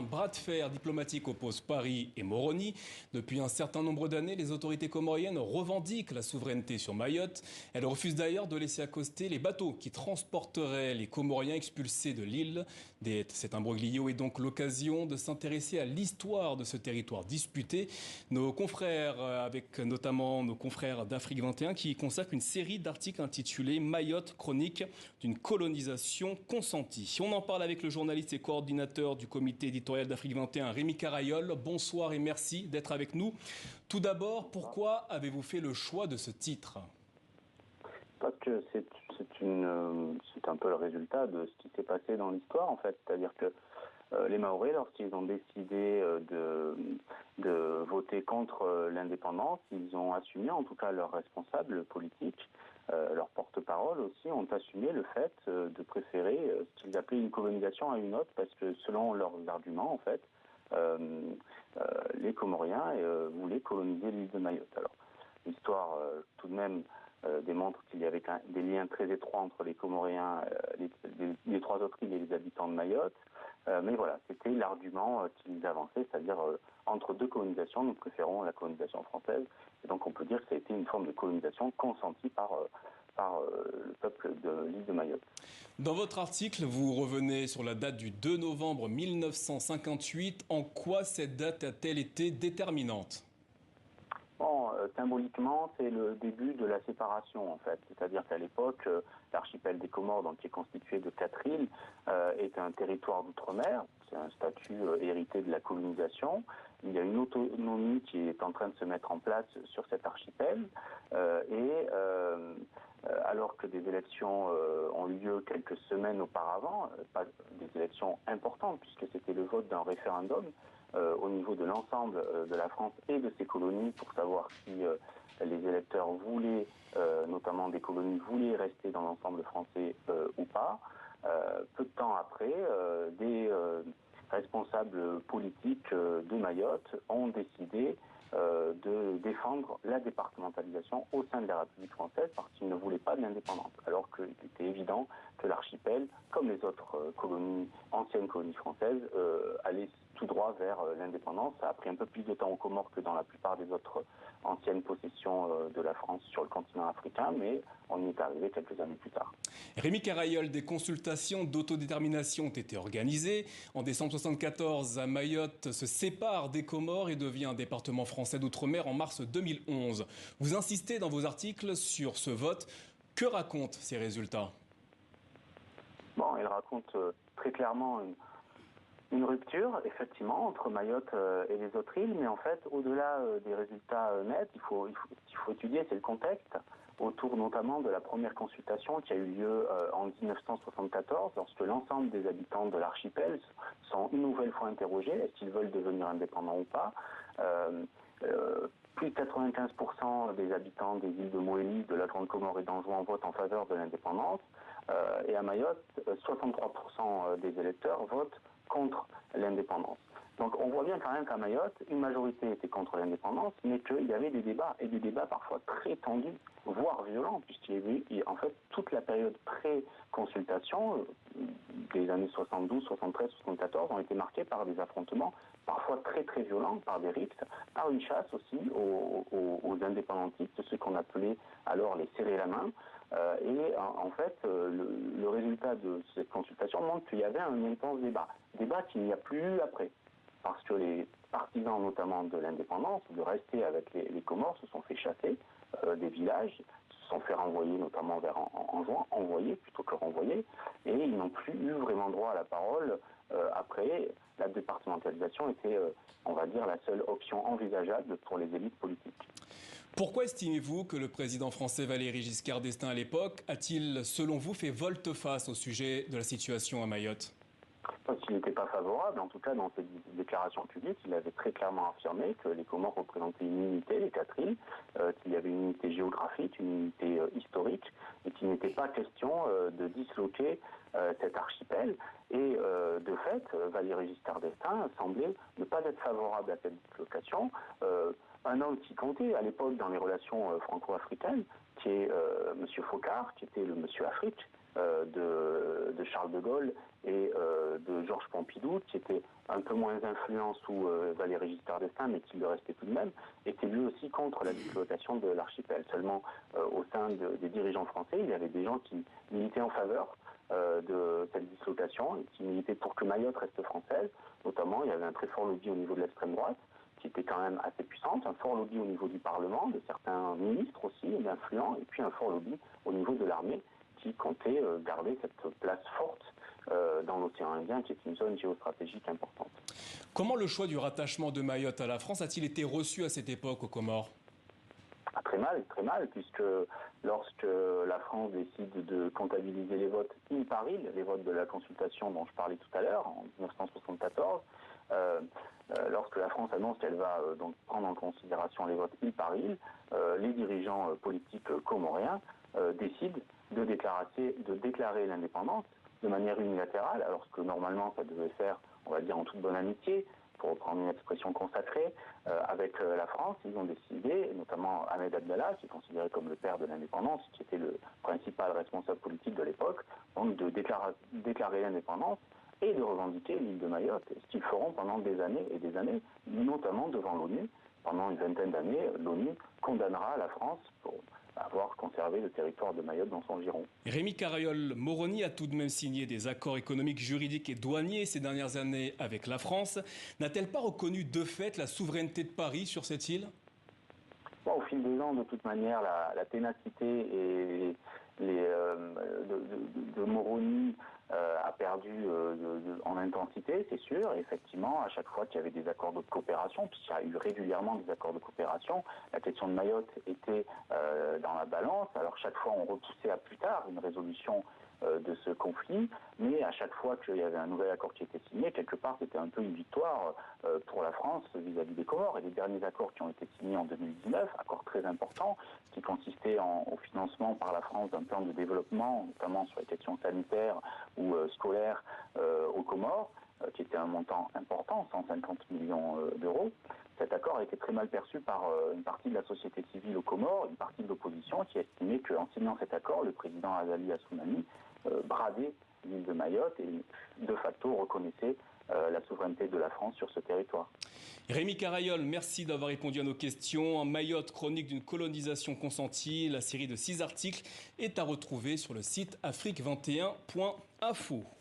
un bras de fer diplomatique oppose Paris et Moroni. Depuis un certain nombre d'années, les autorités comoriennes revendiquent la souveraineté sur Mayotte. Elles refusent d'ailleurs de laisser accoster les bateaux qui transporteraient les Comoriens expulsés de l'île. Cet imbroglio est donc l'occasion de s'intéresser à l'histoire de ce territoire disputé. Nos confrères, avec notamment nos confrères d'Afrique 21, qui consacrent une série d'articles intitulés Mayotte, chronique d'une colonisation consentie. On en parle avec le journaliste et coordinateur du comité éditorial d'Afrique 21, Rémi Carayol. Bonsoir et merci d'être avec nous. Tout d'abord, pourquoi avez-vous fait le choix de ce titre ? Parce que c'est un peu le résultat de ce qui s'est passé dans l'histoire, en fait. C'est-à-dire que les Mahorais, lorsqu'ils ont décidé de voter contre l'indépendance, ils ont assumé, en tout cas leurs responsables politiques, leurs porte-parole aussi, ont assumé le fait de préférer ce qu'ils appelaient une colonisation à une autre, parce que selon leurs arguments, en fait, les Comoriens voulaient coloniser l'île de Mayotte. Alors, l'histoire, tout de même, démontre qu'il y avait des liens très étroits entre les Comoriens, les trois autres îles et les habitants de Mayotte. Mais voilà, c'était l'argument qu'ils avançaient, c'est-à-dire entre deux colonisations, nous préférons la colonisation française. Et donc on peut dire que ça a été une forme de colonisation consentie par le peuple de l'île de Mayotte. Dans votre article, vous revenez sur la date du 2 novembre 1958. En quoi cette date a-t-elle été déterminante ? Bon, symboliquement, c'est le début de la séparation, en fait. C'est-à-dire qu'à l'époque, l'archipel des Comores, donc, qui est constitué de 4 îles, est un territoire d'outre-mer. C'est un statut hérité de la colonisation. Il y a une autonomie qui est en train de se mettre en place sur cet archipel. Alors que des élections ont eu lieu quelques semaines auparavant, pas des élections importantes, puisque c'était le vote d'un référendum, au niveau de l'ensemble de la France et de ses colonies pour savoir si les électeurs voulaient, notamment des colonies, voulaient rester dans l'ensemble français ou pas. Peu de temps après, des responsables politiques de Mayotte ont décidé de défendre la départementalisation au sein de la République française parce qu'ils ne voulaient pas de l'indépendance. Alors qu'il était évident que l'archipel, comme les autres anciennes colonies françaises, allait tout droit vers l'indépendance. Ça a pris un peu plus de temps aux Comores que dans la plupart des autres anciennes possessions de la France sur le continent africain, mais on y est arrivé quelques années plus tard. Rémi Carayol, des consultations d'autodétermination ont été organisées. En décembre 1974, Mayotte se sépare des Comores et devient un département français d'outre-mer en mars 2011. Vous insistez dans vos articles sur ce vote. Que racontent ces résultats ? Bon, ils racontent très clairement une rupture, effectivement, entre Mayotte et les autres îles, mais en fait, au-delà des résultats nets, ce qu'il faut étudier, c'est le contexte, autour notamment de la première consultation qui a eu lieu en 1974, lorsque l'ensemble des habitants de l'archipel sont une nouvelle fois interrogés, est-ce qu'ils veulent devenir indépendants ou pas. Plus de 95% des habitants des îles de Mohéli, de la Grande Comore et d'Anjouan votent en faveur de l'indépendance, et à Mayotte, 63% des électeurs votent contre l'indépendance. Donc on voit bien quand même qu'à Mayotte, une majorité était contre l'indépendance, mais qu'il y avait des débats, et des débats parfois très tendus, voire violents, puisqu'il y avait en fait toute la période pré-consultation, des années 72, 73, 74, ont été marquées par des affrontements parfois très très violents, par des rixes, par une chasse aussi aux indépendantistes, ceux qu'on appelait alors les serrer la main. En fait, le résultat de cette consultation montre qu'il y avait un intense débat qu'il n'y a plus eu après. Parce que les partisans, notamment de l'indépendance, de rester avec les Comores, se sont fait chasser des villages, se sont fait renvoyer notamment vers Anjouan, envoyer plutôt que renvoyer, et ils n'ont plus eu vraiment droit à la parole. Après, la départementalisation était, on va dire, la seule option envisageable pour les élites politiques. Pourquoi estimez-vous que le président français Valéry Giscard d'Estaing à l'époque a-t-il, selon vous, fait volte-face au sujet de la situation à Mayotte ? Parce qu'il n'était pas favorable, en tout cas dans ses déclarations publiques, il avait très clairement affirmé que les Comores représentaient une unité, les 4 îles, qu'il y avait une unité géographique, une unité historique, et qu'il n'était pas question de disloquer cet archipel. Et de fait, Valéry Giscard d'Estaing semblait ne pas être favorable à cette dislocation. Un homme qui comptait à l'époque dans les relations franco-africaines, qui est M. Focard, qui était le Monsieur Afrique, de Charles de Gaulle et de Georges Pompidou, qui était un peu moins influent sous Valéry Giscard d'Estaing, mais qui le restait tout de même, était lui aussi contre la dislocation de l'archipel. Seulement, au sein des dirigeants français, il y avait des gens qui militaient en faveur de cette dislocation et qui militaient pour que Mayotte reste française. Notamment, il y avait un très fort lobby au niveau de l'extrême droite, qui était quand même assez puissante, un fort lobby au niveau du Parlement, de certains ministres aussi, influents, et puis un fort lobby au niveau de l'armée, qui comptait garder cette place forte dans l'océan Indien, qui est une zone géostratégique importante. Comment le choix du rattachement de Mayotte à la France a-t-il été reçu à cette époque aux Comores ? Très mal, puisque lorsque la France décide de comptabiliser les votes île par île, les votes de la consultation dont je parlais tout à l'heure, en 1974, lorsque la France annonce qu'elle va donc prendre en considération les votes île par île, les dirigeants politiques comoriens décident de déclarer l'indépendance de manière unilatérale, alors que normalement ça devait faire, on va dire, en toute bonne amitié, pour reprendre une expression consacrée, avec la France. Ils ont décidé, notamment Ahmed Abdallah, qui est considéré comme le père de l'indépendance, qui était le principal responsable politique de l'époque, donc de déclarer l'indépendance et de revendiquer l'île de Mayotte, ce qu'ils feront pendant des années et des années, notamment devant l'ONU. Pendant une vingtaine d'années, l'ONU condamnera la France pour avoir conservé le territoire de Mayotte dans son giron. Rémi Carayol-Moroni a tout de même signé des accords économiques, juridiques et douaniers ces dernières années avec la France. N'a-t-elle pas reconnu de fait la souveraineté de Paris sur cette île ? Bon, au fil des ans, de toute manière, la ténacité et de Moroni a perdu en intensité, c'est sûr. Et effectivement, à chaque fois qu'il y avait des accords de coopération, puisqu'il y a eu régulièrement des accords de coopération, la question de Mayotte était dans la balance. Alors chaque fois, on repoussait à plus tard une résolution de ce conflit, mais à chaque fois qu'il y avait un nouvel accord qui était signé, quelque part c'était un peu une victoire pour la France vis-à-vis des Comores. Et les derniers accords qui ont été signés en 2019, accords très importants, qui consistaient au financement par la France d'un plan de développement, notamment sur les questions sanitaires ou scolaires aux Comores, qui était un montant important, 150 millions d'euros. Cet accord a été très mal perçu par une partie de la société civile aux Comores, une partie de l'opposition qui estimait qu'en signant cet accord, le président Azali Assoumani bradait l'île de Mayotte et de facto reconnaissait la souveraineté de la France sur ce territoire. Rémi Carayol, merci d'avoir répondu à nos questions. Mayotte, chronique d'une colonisation consentie, la série de 6 articles est à retrouver sur le site afrique21.info.